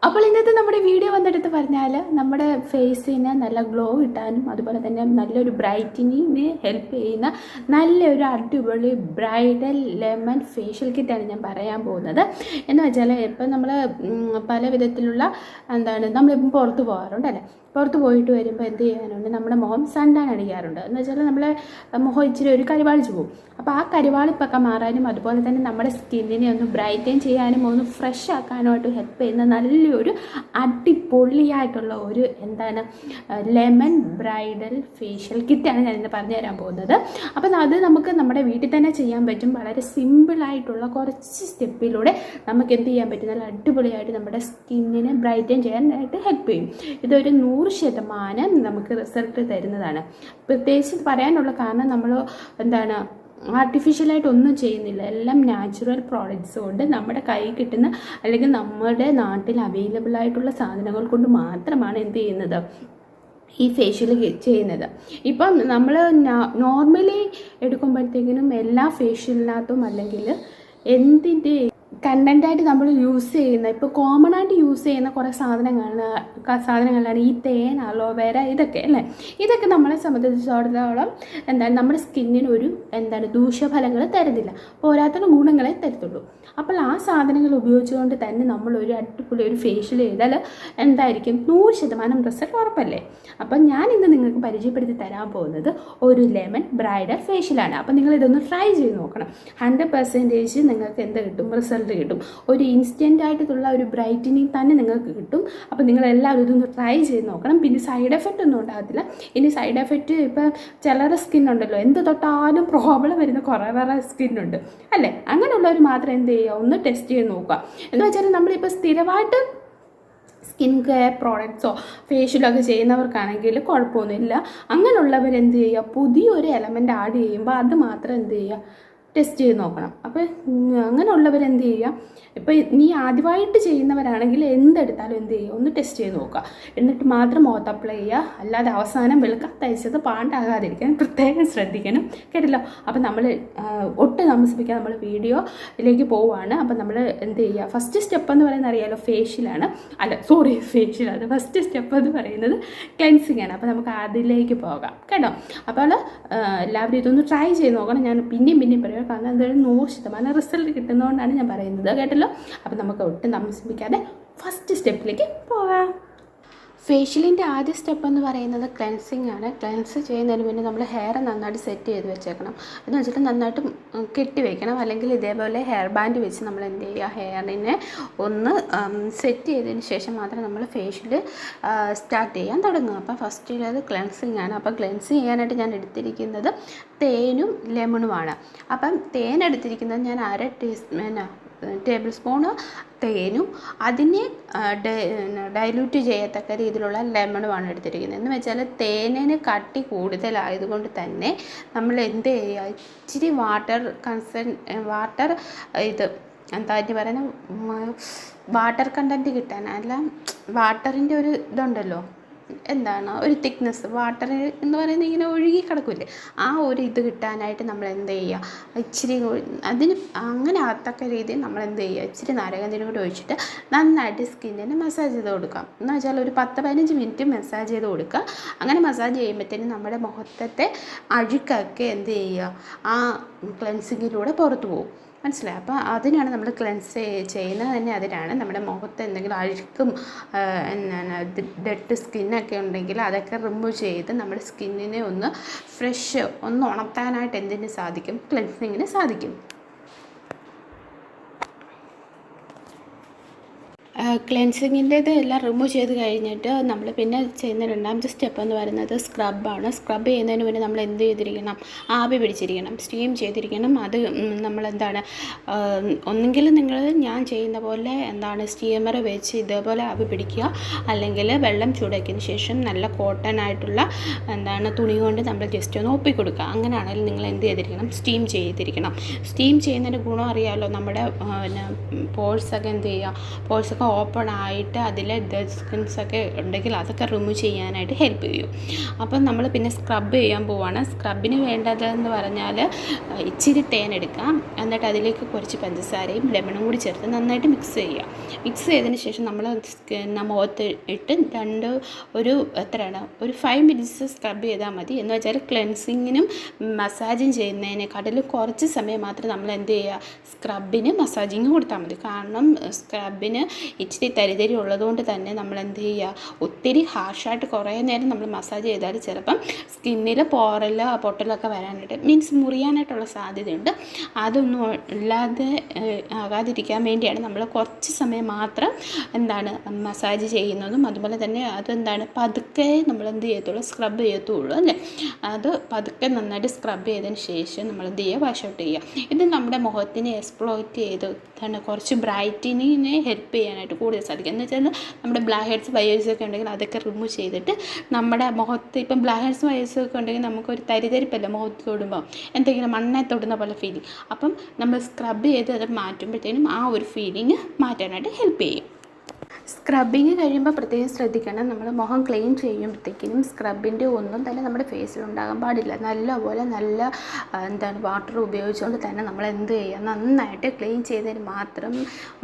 അപ്പോൾ ഇന്നത്തെ നമ്മുടെ വീഡിയോ വന്നെടുത്ത് പറഞ്ഞാൽ നമ്മുടെ ഫേസിന് നല്ല ഗ്ലോ കിട്ടാനും അതുപോലെ തന്നെ നല്ലൊരു ബ്രൈറ്റനിങ്ങിന് ഹെൽപ്പ് ചെയ്യുന്ന നല്ലൊരു അടിപൊളി ബ്രൈഡൽ ലെമൺ ഫേഷ്യൽ കിറ്റാണ് ഞാൻ പറയാൻ പോകുന്നത്. എന്ന് വെച്ചാൽ ഇപ്പം നമ്മൾ പല വിധത്തിലുള്ള നമ്മളിപ്പം പുറത്ത് പോകാറുണ്ടല്ലേ, പുറത്ത് പോയിട്ട് വരുമ്പോൾ എന്ത് ചെയ്യാനുണ്ട്, നമ്മുടെ മുഖം സൺടാൻ അടിക്കാറുണ്ട്. എന്ന് വെച്ചാൽ നമ്മളെ മുഖം ഇച്ചിരി ഒരു കരിവാളിച്ച് പോകും. അപ്പോൾ ആ കരിവാളിപ്പൊക്കെ മാറാനും അതുപോലെ തന്നെ നമ്മുടെ സ്കിന്നിനെ ഒന്ന് ബ്രൈറ്റൻ ചെയ്യാനും ഒന്ന് ഫ്രഷ് ആക്കാനുമായിട്ട് ഹെൽപ്പ് ചെയ്യുന്ന നല്ലൊരു അടിപൊളിയായിട്ടുള്ള ഒരു ലെമൺ ബ്രൈഡൽ ഫേഷ്യൽ കിറ്റാണ് ഞാനിന്ന് പറഞ്ഞു തരാൻ പോകുന്നത്. അപ്പം അത് നമുക്ക് നമ്മുടെ വീട്ടിൽ തന്നെ ചെയ്യാൻ പറ്റും. വളരെ സിമ്പിളായിട്ടുള്ള കുറച്ച് സ്റ്റെപ്പിലൂടെ നമുക്ക് എന്ത് ചെയ്യാൻ പറ്റും, നല്ല അടിപൊളിയായിട്ട് നമ്മുടെ സ്കിന്നിനെ ബ്രൈറ്റൻ ചെയ്യാനായിട്ട് ഹെൽപ്പ് ചെയ്യും. ഇതൊരു 100% നമുക്ക് റിസൾട്ട് തരുന്നതാണ്. പ്രത്യേകിച്ച് പറയാനുള്ള കാരണം നമ്മൾ ആർട്ടിഫിഷ്യലായിട്ട് ഒന്നും ചെയ്യുന്നില്ല. എല്ലാം നാച്ചുറൽ പ്രോഡക്റ്റ്സ് കൊണ്ട് നമ്മുടെ കൈ കിട്ടുന്ന അല്ലെങ്കിൽ നമ്മുടെ നാട്ടിൽ അവൈലബിൾ ആയിട്ടുള്ള സാധനങ്ങൾ കൊണ്ട് മാത്രമാണ് എന്ത് ചെയ്യുന്നത്, ഈ ഫേഷ്യൽ ചെയ്യുന്നത്. ഇപ്പം നമ്മൾ നോർമലി എടുക്കുമ്പോഴത്തേക്കിനും എല്ലാ ഫേഷ്യലിനകത്തും അല്ലെങ്കിൽ എന്തിൻ്റെ കണ്ടൻ്റായിട്ട് നമ്മൾ യൂസ് ചെയ്യുന്ന, ഇപ്പോൾ കോമൺ ആയിട്ട് യൂസ് ചെയ്യുന്ന കുറേ സാധനങ്ങളാണ് ഈ തേൻ, അലോവേര, ഇതൊക്കെ അല്ലേ. ഇതൊക്കെ നമ്മളെ സംബന്ധിച്ചിടത്തോളം നമ്മുടെ സ്കിന്നിന് ഒരു ദൂഷ്യഫലങ്ങൾ തരുന്നില്ല, പോരാത്ത ഗുണങ്ങളെ തരത്തുള്ളൂ. അപ്പോൾ ആ സാധനങ്ങൾ ഉപയോഗിച്ചുകൊണ്ട് തന്നെ നമ്മളൊരു അടിപൊളി ഒരു ഫേഷ്യൽ ചെയ്താൽ 100% റിസൾട്ട് ഉറപ്പല്ലേ. അപ്പം ഞാൻ ഇന്ന് നിങ്ങൾക്ക് പരിചയപ്പെടുത്തി തരാൻ പോകുന്നത് ഒരു ലെമൺ ബ്രൈഡൽ ഫേഷ്യലാണ്. അപ്പോൾ നിങ്ങളിതൊന്ന് ട്രൈ ചെയ്ത് നോക്കണം. 100% നിങ്ങൾക്ക് എന്ത് കിട്ടും, റിസൾട്ട് കിട്ടും. ഒരു ഇൻസ്റ്റൻ്റ് ആയിട്ടുള്ള ഒരു ബ്രൈറ്റനിങ് തന്നെ നിങ്ങൾക്ക് കിട്ടും. അപ്പോൾ നിങ്ങളെല്ലാവരും ഇതൊന്ന് ട്രൈ ചെയ്ത് നോക്കണം. പിന്നെ സൈഡ് എഫക്റ്റ് ഒന്നും ഉണ്ടാകത്തില്ല. ഇനി സൈഡ് എഫക്റ്റ് ഇപ്പം ചിലരുടെ സ്കിന്നുണ്ടല്ലോ, എന്ത് തൊട്ടാലും പ്രോബ്ലം വരുന്ന കുറേ സ്കിന്നുണ്ട് അല്ലേ. അങ്ങനെയുള്ളവർ മാത്രം എന്ത് ചെയ്യുക, ഒന്ന് ടെസ്റ്റ് ചെയ്ത് നോക്കുക. എന്ന് വെച്ചാൽ നമ്മളിപ്പോൾ സ്ഥിരമായിട്ട് സ്കിൻ കെയർ പ്രോഡക്ട്സോ ഫേഷ്യലൊക്കെ ചെയ്യുന്നവർക്കാണെങ്കിൽ കുഴപ്പമൊന്നുമില്ല. അങ്ങനെയുള്ളവർ എന്ത് ചെയ്യുക, പുതിയൊരു എലമെൻ്റ് ആഡ് ചെയ്യുമ്പോൾ അത് മാത്രം എന്ത് ചെയ്യുക, ടെസ്റ്റ് ചെയ്ത് നോക്കണം. അപ്പോൾ അങ്ങനെയുള്ളവർ എന്ത് ചെയ്യുക, ഇപ്പോൾ നീ ആദ്യമായിട്ട് ചെയ്യുന്നവരാണെങ്കിൽ എന്തെടുത്താലും എന്ത് ചെയ്യുക, ഒന്ന് ടെസ്റ്റ് ചെയ്ത് നോക്കുക. എന്നിട്ട് മാത്രം മുഖത്ത് അപ്ലൈ ചെയ്യുക. അല്ലാതെ അവസാനം വെളുക്കാൻ തയ്ച്ചത് പാണ്ടാകാതിരിക്കാൻ പ്രത്യേകം ശ്രദ്ധിക്കണം, കേട്ടല്ലോ. അപ്പം നമ്മൾ ഒട്ടും താമസിപ്പിക്കാൻ നമ്മൾ വീഡിയോയിലേക്ക് പോവുകയാണ്. അപ്പം നമ്മൾ എന്ത് ചെയ്യുക, ഫസ്റ്റ് സ്റ്റെപ്പ് എന്ന് പറയുന്നത് അറിയാലോ, ഫേഷ്യലാണ്. ഫേഷ്യലാണ്. ഫസ്റ്റ് സ്റ്റെപ്പ് എന്ന് പറയുന്നത് ക്ലെൻസിങ് ആണ്. അപ്പോൾ നമുക്ക് അതിലേക്ക് പോകാം, കേട്ടോ. അപ്പോൾ എല്ലാവരും ഇതൊന്ന് ട്രൈ ചെയ്ത് നോക്കണം. ഞാൻ പിന്നെയും പറയുക, കാരണം എന്തായാലും 100% റിസൾട്ട് കിട്ടുന്നതുകൊണ്ടാണ് ഞാൻ പറയുന്നത്, കേട്ടല്ലോ. അപ്പോൾ നമുക്ക് ഒട്ടും താമസിപ്പിക്കാതെ ഫസ്റ്റ് സ്റ്റെപ്പിലേക്ക് പോകാം. ഫേഷ്യലിൻ്റെ ആദ്യ സ്റ്റെപ്പ് എന്ന് പറയുന്നത് ക്ലെൻസിങ് ആണ്. ക്ലെൻസ് ചെയ്യുന്നതിന് മുന്നേ നമ്മൾ ഹെയർ നന്നായിട്ട് സെറ്റ് ചെയ്ത് വെച്ചേക്കണം. എന്ന് വെച്ചിട്ട് നന്നായിട്ട് കെട്ടി വെക്കണം. അല്ലെങ്കിൽ ഇതേപോലെ ഹെയർ ബാൻഡ് വെച്ച് നമ്മൾ എന്ത് ചെയ്യുക, ഹെയറിനെ ഒന്ന് സെറ്റ് ചെയ്തതിന് ശേഷം മാത്രം നമ്മൾ ഫേഷ്യൽ സ്റ്റാർട്ട് ചെയ്യാൻ തുടങ്ങുക. അപ്പോൾ ഫസ്റ്റിലത് ക്ലെൻസിങ് ആണ്. അപ്പോൾ ക്ലെൻസ് ചെയ്യാനായിട്ട് ഞാൻ എടുത്തിരിക്കുന്നത് തേനും ലെമണുമാണ്. അപ്പം തേൻ എടുത്തിരിക്കുന്നത് ഞാൻ 1/2 ടേബിൾ സ്പൂണ് തേനും അതിനെ ഡൈല്യൂട്ട് ചെയ്യത്തക്ക രീതിയിലുള്ള ലെമണുമാണ് എടുത്തിരിക്കുന്നത്. എന്ന് വെച്ചാൽ തേനിന് കട്ടി കൂടുതലായതുകൊണ്ട് തന്നെ നമ്മൾ എന്ത് ചെയ്യുക, ഇച്ചിരി വാട്ടർ കണ്ടൻറ്റ് കിട്ടാൻ, അല്ല വാട്ടറിൻ്റെ ഒരു ഇതുണ്ടല്ലോ, ഒരു തിക്നെസ്, വാട്ടർ എന്ന് പറയുന്നത് ഇങ്ങനെ ഒഴുകി കിടക്കില്ലേ, ആ ഒരു ഇത് കിട്ടാനായിട്ട് നമ്മൾ എന്ത് ചെയ്യുക, ഇച്ചിരി അതിന് അങ്ങനെ ആത്തക്ക രീതിയിൽ നമ്മൾ എന്ത് ചെയ്യുക, ഇച്ചിരി നാരകത്തിനും കൂടി ഒഴിച്ചിട്ട് നന്നായിട്ട് സ്കിന്നിന് മസാജ് ചെയ്ത് കൊടുക്കാം. എന്ന് വെച്ചാൽ ഒരു 10-15 മിനിറ്റ് മസാജ് ചെയ്ത് കൊടുക്കുക. അങ്ങനെ മസാജ് ചെയ്യുമ്പോഴത്തേനും നമ്മുടെ മുഖത്തെ അഴുക്കൊക്കെ എന്ത് ചെയ്യുക, ആ ക്ലെൻസിങ്ങിലൂടെ പുറത്തു പോകും. മനസ്സിലായി. അപ്പോൾ അതിനാണ് നമ്മൾ ക്ലെൻസ് ചെയ്യുന്നത് തന്നെ. അതിനാണ് നമ്മുടെ മുഖത്ത് എന്തെങ്കിലും അഴുക്കും ഡെഡ് സ്കിന്നൊക്കെ ഉണ്ടെങ്കിൽ അതൊക്കെ റിമൂവ് ചെയ്ത് നമ്മുടെ സ്കിന്നിനെ ഒന്ന് ഫ്രഷ് ഒന്ന് ഉണർത്താനായിട്ട് എന്തിന് സാധിക്കും, ക്ലെൻസിങ്ങിന് സാധിക്കും. ക്ലെൻസിങ്ങിൻ്റേത് എല്ലാം റിമൂവ് ചെയ്ത് കഴിഞ്ഞിട്ട് നമ്മൾ പിന്നെ ചെയ്യുന്ന രണ്ടാമത്തെ സ്റ്റെപ്പ് എന്ന് പറയുന്നത് സ്ക്രബാണ്. സ്ക്രബ് ചെയ്യുന്നതിന് മുന്നേ നമ്മൾ എന്ത് ചെയ്തിരിക്കണം, ആവി പിടിച്ചിരിക്കണം, സ്റ്റീം ചെയ്തിരിക്കണം. അത് നമ്മൾ ഒന്നെങ്കിൽ ഞാൻ ചെയ്യുന്ന പോലെ സ്റ്റീമർ വെച്ച് ഇതേപോലെ ആവി പിടിക്കുക, അല്ലെങ്കിൽ വെള്ളം ചൂടാക്കിയതിന് ശേഷം നല്ല കോട്ടൺ ആയിട്ടുള്ള തുണി കൊണ്ട് നമ്മൾ ജസ്റ്റ് ഒന്ന് ഒപ്പിക്കൊടുക്കുക. അങ്ങനെയാണെങ്കിൽ നിങ്ങൾ എന്ത് ചെയ്തിരിക്കണം, സ്റ്റീം ചെയ്തിരിക്കണം. സ്റ്റീം ചെയ്യുന്നതിൻ്റെ ഗുണം അറിയാമല്ലോ, നമ്മുടെ പോഴ്സൊക്കെ എന്ത് ചെയ്യുക, പോഴ്സൊക്കെ ഓപ്പൺ ആയിട്ട് അതിൽ ഡെഡ് സ്കിൻസൊക്കെ ഉണ്ടെങ്കിൽ അതൊക്കെ റിമൂവ് ചെയ്യാനായിട്ട് ഹെൽപ്പ് ചെയ്യും. അപ്പം നമ്മൾ പിന്നെ സ്ക്രബ് ചെയ്യാൻ പോവുകയാണ്. സ്ക്രബിന് വേണ്ടതെന്ന് പറഞ്ഞാൽ ഇച്ചിരി തേൻ എടുക്കാം, എന്നിട്ട് അതിലേക്ക് കുറച്ച് പഞ്ചസാരയും ലെമണും കൂടി ചേർത്ത് നന്നായിട്ട് മിക്സ് ചെയ്യുക. മിക്സ് ചെയ്തതിന് ശേഷം നമ്മൾ മുഖത്ത് ഇട്ട് ഒരു 5 മിനിറ്റ്സ് സ്ക്രബ് ചെയ്താൽ മതി. എന്ന് വെച്ചാൽ ക്ലെൻസിങ്ങിനും മസാജും ചെയ്യുന്നതിനെക്കാട്ടിലും കുറച്ച് സമയം മാത്രം നമ്മൾ എന്ത് ചെയ്യുക, സ്ക്രബിന് മസാജിങ് കൊടുത്താൽ മതി. കാരണം സ്ക്രബിന് ഇച്ചിരി തരിതരി ഉള്ളതുകൊണ്ട് തന്നെ നമ്മൾ എന്ത് ചെയ്യുക, ഒത്തിരി ഹാർഷായിട്ട് കുറേ നേരം നമ്മൾ മസാജ് ചെയ്താൽ ചിലപ്പം സ്കിന്നിൽ പൊട്ടലൊക്കെ വരാനായിട്ട് മീൻസ് മുറിയാനായിട്ടുള്ള സാധ്യതയുണ്ട്. അതൊന്നും ഇല്ലാതെ ആകാതിരിക്കാൻ വേണ്ടിയാണ് നമ്മൾ കുറച്ച് സമയം മാത്രം മസാജ് ചെയ്യുന്നതും. അതുപോലെ തന്നെ പതുക്കെ നമ്മൾ എന്ത് ചെയ്യത്തുള്ളൂ, സ്ക്രബ് ചെയ്യത്തുള്ളൂ അല്ലേ. അത് പതുക്കെ നന്നായിട്ട് സ്ക്രബ് ചെയ്തതിന് ശേഷം നമ്മൾ എന്ത് ചെയ്യുക, വാഷ് ഔട്ട് ചെയ്യുക. ഇത് നമ്മുടെ മുഖത്തിനെ എക്സ്പ്ലോയിറ്റ് ചെയ്ത് കുറച്ച് ബ്രൈറ്റനിങ്ങിനെ ഹെൽപ്പ് ചെയ്യാനായിട്ട് കൂടുതൽ സാധിക്കും. എന്ന് വെച്ചാൽ നമ്മുടെ ബ്ലാക്ക് ഹെഡ്സ് വയേഴ്സൊക്കെ ഉണ്ടെങ്കിൽ അതൊക്കെ റിമൂവ് ചെയ്തിട്ട് നമ്മുടെ മുഖത്ത് ഇപ്പം ബ്ലാക്ക് ഹെഡ്സ് വയേഴ്സൊക്കെ ഉണ്ടെങ്കിൽ നമുക്കൊരു തരിതരിപ്പല്ല മുഖത്ത് തൊടുമ്പോൾ എന്തെങ്കിലും മണ്ണെ തൊടുന്ന പോലെ ഫീലിംഗ്. അപ്പം നമ്മൾ സ്ക്രബ് ചെയ്ത് അത് മാറ്റുമ്പോഴത്തേനും ആ ഒരു ഫീലിംഗ് മാറ്റാനായിട്ട് ഹെൽപ്പ് ചെയ്യും. സ്ക്രബിങ് കഴിയുമ്പോൾ പ്രത്യേകം ശ്രദ്ധിക്കണം, നമ്മൾ മുഖം ക്ലീൻ ചെയ്യുമ്പോഴത്തേക്കിനും സ്ക്രബിൻ്റെ ഒന്നും തന്നെ നമ്മുടെ ഫേസിൽ ഉണ്ടാകാൻ പാടില്ല. നല്ലപോലെ വാട്ടർ ഉപയോഗിച്ചുകൊണ്ട് തന്നെ നമ്മൾ എന്ത് ചെയ്യുക, നന്നായിട്ട് ക്ലീൻ ചെയ്തതിന്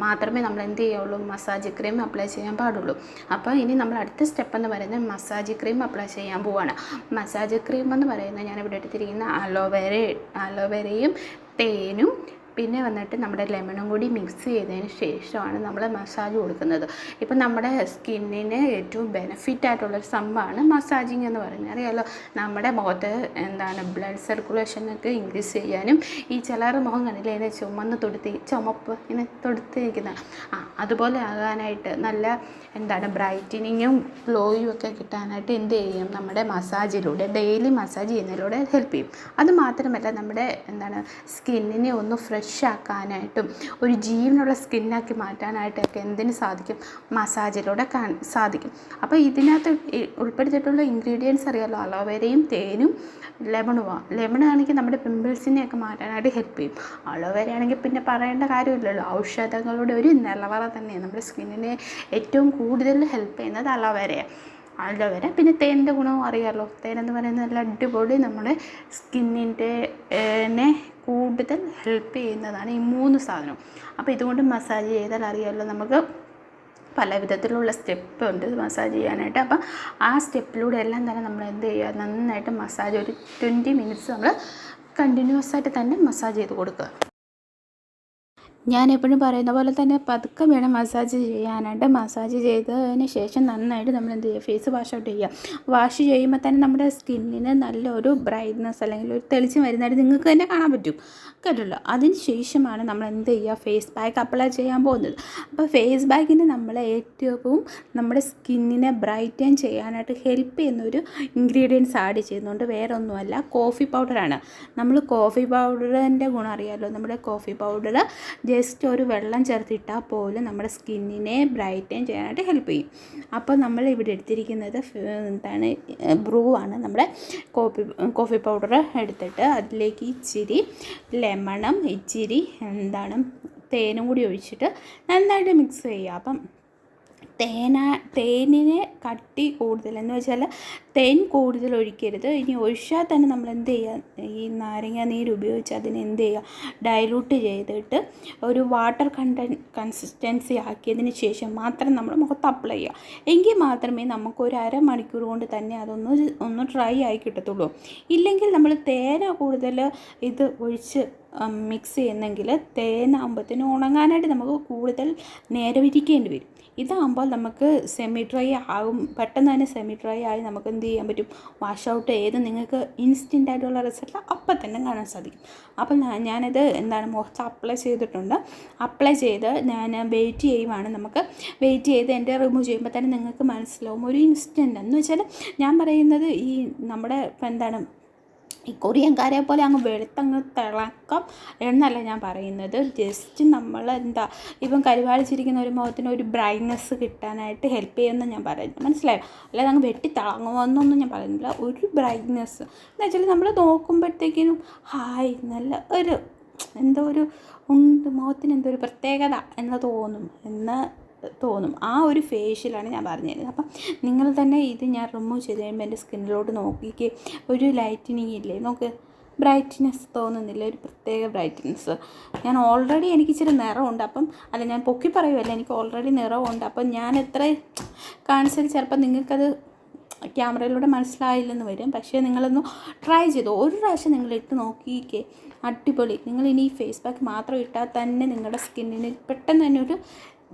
മാത്രമേ നമ്മൾ എന്ത് ചെയ്യുള്ളൂ, മസാജ് ക്രീം അപ്ലൈ ചെയ്യാൻ പാടുള്ളൂ. അപ്പോൾ ഇനി നമ്മൾ അടുത്ത സ്റ്റെപ്പ് എന്ന് പറയുന്നത് മസാജ് ക്രീം അപ്ലൈ ചെയ്യാൻ പോവുകയാണ്. മസാജ് ക്രീം എന്ന് പറയുന്നത് ഞാനിവിടെ എടുത്തിരിക്കുന്ന അലോവേരയും തേനും പിന്നെ നമ്മുടെ ലെമണും കൂടി മിക്സ് ചെയ്തതിന് ശേഷമാണ് നമ്മൾ മസാജ് കൊടുക്കുന്നത്. ഇപ്പം നമ്മുടെ സ്കിന്നിന് ഏറ്റവും ബെനിഫിറ്റ് ആയിട്ടുള്ളൊരു സംഭവമാണ് മസാജിങ് എന്ന് പറയുന്നത്. അറിയാമല്ലോ, നമ്മുടെ മുഖത്ത് ബ്ലഡ് സർക്കുലേഷനൊക്കെ ഇൻക്രീസ് ചെയ്യാനും ഈ ചിലർ മുഖം കണ്ടില്ലേ അതിനെ ചുമപ്പ് ഇങ്ങനെ തൊടുത്തിരിക്കുന്ന അതുപോലെ ആകാനായിട്ട് നല്ല ബ്രൈറ്റനിങ്ങും ഗ്ലോയും ഒക്കെ കിട്ടാനായിട്ട് എന്ത് ചെയ്യും, നമ്മുടെ മസാജിലൂടെ ഡെയിലി മസാജ് ചെയ്യുന്നതിലൂടെ ഹെൽപ്പ് ചെയ്യും. അതുമാത്രമല്ല നമ്മുടെ സ്കിന്നിനെ ഒന്ന് ഫ്രഷ് ആക്കാനായിട്ടും ഒരു ജീവനുള്ള സ്കിന്നാക്കി മാറ്റാനായിട്ടൊക്കെ എന്തിന് സാധിക്കും, മസാജിലൂടെ സാധിക്കും. അപ്പോൾ ഇതിനകത്ത് ഉൾപ്പെടുത്തിയിട്ടുള്ള ഇൻഗ്രീഡിയൻസ് അറിയാമല്ലോ, അലോവേരയും തേനും ലെമണാണെങ്കിൽ നമ്മുടെ പിമ്പിൾസിനെയൊക്കെ മാറ്റാനായിട്ട് ഹെൽപ്പ് ചെയ്യും. അലോവേര ആണെങ്കിൽ പിന്നെ പറയേണ്ട കാര്യമില്ലല്ലോ, ഔഷധങ്ങളുടെ ഒരു നിലവറ തന്നെയാണ്. നമ്മുടെ സ്കിന്നിനെ ഏറ്റവും കൂടുതൽ ഹെൽപ്പ് ചെയ്യുന്നത് അലോവേര. പിന്നെ തേനിൻ്റെ ഗുണവും അറിയാമല്ലോ, തേനെന്ന് പറയുന്നത് നല്ല അടിപൊളി നമ്മുടെ സ്കിന്നിൻ്റെ കൂടുതൽ ഹെൽപ്പ് ചെയ്യുന്നതാണ് ഈ 3 സാധനം. അപ്പോൾ ഇതുകൊണ്ട് മസാജ് ചെയ്താൽ അറിയാമല്ലോ, നമുക്ക് പല വിധത്തിലുള്ള സ്റ്റെപ്പ് ഉണ്ട് മസാജ് ചെയ്യാനായിട്ട്. അപ്പം ആ സ്റ്റെപ്പിലൂടെ എല്ലാം തന്നെ നമ്മൾ എന്ത് ചെയ്യുക, നന്നായിട്ട് മസാജ് ഒരു 20 മിനിറ്റ്സ് നമ്മൾ കണ്ടിന്യൂസ് ആയിട്ട് തന്നെ മസാജ് ചെയ്ത് കൊടുക്കുക. ഞാൻ എപ്പോഴും പറയുന്ന പോലെ തന്നെ പതുക്കെ വേണം മസാജ് ചെയ്യാനായിട്ട്. മസാജ് ചെയ്തതിന് ശേഷം നന്നായിട്ട് നമ്മൾ എന്ത് ചെയ്യുക, ഫേസ് വാഷ് ഔട്ട് ചെയ്യുക. വാഷ് ചെയ്യുമ്പോൾ തന്നെ നമ്മുടെ സ്കിന്നിന് നല്ലൊരു ബ്രൈറ്റ്നസ് അല്ലെങ്കിൽ ഒരു തെളിച്ചം വരുന്നതായിട്ട് നിങ്ങൾക്ക് തന്നെ കാണാൻ പറ്റും കേട്ടല്ലോ. അതിന് ശേഷമാണ് നമ്മൾ എന്ത് ചെയ്യുക, ഫേസ് പാക്ക് അപ്ലൈ ചെയ്യാൻ പോകുന്നത്. അപ്പോൾ ഫേസ് പാക്കിന് നമ്മൾ ഏറ്റവും നമ്മുടെ സ്കിന്നിനെ ബ്രൈറ്റൻ ചെയ്യാനായിട്ട് ഹെൽപ്പ് ചെയ്യുന്നൊരു ഇൻഗ്രീഡിയൻസ് ആഡ് ചെയ്യുന്നുണ്ട്. വേറെ ഒന്നുമല്ല, കോഫി പൗഡറാണ്. നമ്മൾ കോഫി പൗഡറിൻ്റെ ഗുണം അറിയാമല്ലോ. നമ്മുടെ കോഫി പൗഡർ ജസ്റ്റ് ഒരു വെള്ളം ചേർത്തിട്ടാൽ പോലും നമ്മുടെ സ്കിന്നിനെ ബ്രൈറ്റൻ ചെയ്യാനായിട്ട് ഹെൽപ്പ് ചെയ്യും. അപ്പോൾ നമ്മൾ ഇവിടെ എടുത്തിരിക്കുന്നത് ബ്രൂ ആണ്. നമ്മുടെ കോഫി പൗഡർ എടുത്തിട്ട് അതിലേക്ക് ഇച്ചിരി ലെമണും ഇച്ചിരി തേനും കൂടി ഒഴിച്ചിട്ട് നന്നായിട്ട് മിക്സ് ചെയ്യുക. അപ്പം തേനിനെ കട്ടി കൂടുതൽ എന്ന് വെച്ചാൽ തേൻ കൂടുതൽ ഒഴിക്കരുത്. ഇനി ഒഴിച്ചാൽ തന്നെ നമ്മൾ എന്ത് ചെയ്യുക, ഈ നാരങ്ങ നീര് ഉപയോഗിച്ച് അതിനെ എന്ത് ചെയ്യുക, ഡൈലൂട്ട് ചെയ്തിട്ട് ഒരു വാട്ടർ കൺസിസ്റ്റൻസി ആക്കിയതിന് ശേഷം മാത്രം നമ്മൾ മുഖത്ത് അപ്ലൈ ചെയ്യുക. എങ്കിൽ മാത്രമേ നമുക്ക് ഒരു അരമണിക്കൂർ കൊണ്ട് തന്നെ അതൊന്ന് ഡ്രൈ ആയി കിട്ടത്തുള്ളൂ. ഇല്ലെങ്കിൽ നമ്മൾ തേന കൂടുതൽ ഇത് ഒഴിച്ച് മിക്സ് ചെയ്യുന്നെങ്കിൽ തേനാകുമ്പോഴത്തേനും ഉണങ്ങാനായിട്ട് നമുക്ക് കൂടുതൽ നേരം ഇരിക്കേണ്ടി വരും. ഇതാകുമ്പോൾ നമുക്ക് സെമി ഡ്രൈ ആകും, പെട്ടെന്ന് തന്നെ സെമി ഡ്രൈ ആയി നമുക്ക് എന്ത് ചെയ്യാൻ പറ്റും, വാഷ് ഔട്ട് ചെയ്ത് നിങ്ങൾക്ക് ഇൻസ്റ്റൻ്റ് ആയിട്ടുള്ള റിസൾട്ട് അപ്പം തന്നെ കാണാൻ സാധിക്കും. അപ്പം ഞാനിത് മുഖത്ത് അപ്ലൈ ചെയ്തിട്ടുണ്ട്. അപ്ലൈ ചെയ്ത് ഞാൻ വെയിറ്റ് ചെയ്യുവാണ്. നമുക്ക് വെയിറ്റ് ചെയ്ത് എൻ്റെ റിമൂവ് ചെയ്യുമ്പോൾ തന്നെ നിങ്ങൾക്ക് മനസ്സിലാവും ഒരു ഇൻസ്റ്റൻ്റ് എന്ന് വെച്ചാൽ ഞാൻ പറയുന്നത് ഈ നമ്മുടെ ഈ കൊറിയൻകാരെ പോലെ അങ്ങ് വെളുത്തങ്ങ് തിളക്കം എന്നല്ല ഞാൻ പറയുന്നത്. ജസ്റ്റ് നമ്മൾ ഇപ്പം കരിവാളിച്ചിരിക്കുന്ന ഒരു മുഖത്തിന് ഒരു ബ്രൈറ്റ്നസ് കിട്ടാനായിട്ട് ഹെൽപ്പ് ചെയ്യുമെന്ന് ഞാൻ പറയുന്നത്, മനസ്സിലായോ? അല്ലാതെ അങ്ങ് വെട്ടി തിളങ്ങുമെന്നൊന്നും ഞാൻ പറയുന്നില്ല. ഒരു ബ്രൈറ്റ്നസ് എന്ന് വെച്ചാൽ നമ്മൾ നോക്കുമ്പോഴത്തേക്കിനും നല്ല ഒരു മുഖത്തിന് എന്തോ ഒരു പ്രത്യേകത എന്ന് തോന്നും എന്ന് തോന്നും. ആ ഒരു ഫേഷ്യലാണ് ഞാൻ പറഞ്ഞിരുന്നത്. അപ്പം നിങ്ങൾ തന്നെ ഇത് ഞാൻ റിമൂവ് ചെയ്ത് കഴിയുമ്പോൾ എൻ്റെ സ്കിന്നിലോട്ട് നോക്കിക്കേ, ഒരു ലൈറ്റനിങ് ഇല്ലേ, നോക്ക്, ബ്രൈറ്റ്നെസ് തോന്നുന്നില്ല, ഒരു പ്രത്യേക ബ്രൈറ്റ്നെസ്. ഞാൻ ഓൾറെഡി എനിക്ക് ഇച്ചിരി നിറമുണ്ട്, അപ്പം അല്ല ഞാൻ പൊക്കി പറയുമല്ല, എനിക്ക് ഓൾറെഡി നിറമുണ്ട്. അപ്പം ഞാൻ എത്ര കാണിച്ചാൽ ചിലപ്പോൾ നിങ്ങൾക്കത് ക്യാമറയിലൂടെ മനസ്സിലായില്ലെന്ന് വരും. പക്ഷേ നിങ്ങളൊന്ന് ട്രൈ ചെയ്തു, ഒരു പ്രാവശ്യം നിങ്ങൾ ഇട്ട് നോക്കിക്കേ, അടിപൊളി. നിങ്ങളിനി ഈ ഫേസ് പാക്ക് മാത്രം ഇട്ടാൽ തന്നെ നിങ്ങളുടെ സ്കിന്നിന് പെട്ടെന്ന് തന്നെ ഒരു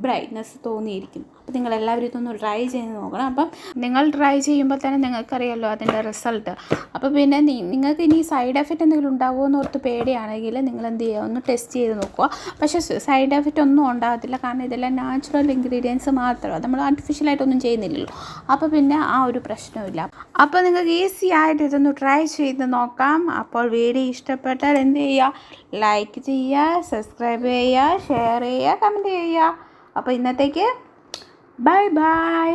ബ്രൈറ്റ്നെസ് തോന്നിയിരിക്കും. അപ്പോൾ നിങ്ങളെല്ലാവരും ഇതൊന്ന് ട്രൈ ചെയ്ത് നോക്കണം. അപ്പം നിങ്ങൾ ട്രൈ ചെയ്യുമ്പോൾ തന്നെ നിങ്ങൾക്കറിയാമല്ലോ അതിൻ്റെ റിസൾട്ട്. അപ്പോൾ പിന്നെ നിങ്ങൾക്ക് ഇനി സൈഡ് എഫക്റ്റ് എന്തെങ്കിലും ഉണ്ടാകുമോ എന്ന് ഓർത്ത് പേടിയാണെങ്കിൽ നിങ്ങൾ എന്ത് ചെയ്യുക, ഒന്ന് ടെസ്റ്റ് ചെയ്ത് നോക്കുക. പക്ഷേ സൈഡ് എഫക്റ്റ് ഒന്നും ഉണ്ടാകത്തില്ല, കാരണം ഇതെല്ലാം നാച്ചുറൽ ഇൻഗ്രീഡിയൻസ് മാത്രമാണ്, നമ്മൾ ആർട്ടിഫിഷ്യലായിട്ടൊന്നും ചെയ്യുന്നില്ലല്ലോ. അപ്പോൾ പിന്നെ ആ ഒരു പ്രശ്നമില്ല. അപ്പോൾ നിങ്ങൾക്ക് ഈസി ആയിട്ട് ഇതൊന്ന് ട്രൈ ചെയ്ത് നോക്കാം. അപ്പോൾ വീഡിയോ ഇഷ്ടപ്പെട്ടാൽ എന്ത് ചെയ്യുക, ലൈക്ക് ചെയ്യുക, സബ്സ്ക്രൈബ് ചെയ്യുക, ഷെയർ ചെയ്യുക, കമൻറ്റ് ചെയ്യുക. അപ്പോൾ ഇന്നത്തേക്ക് ബൈ ബൈ.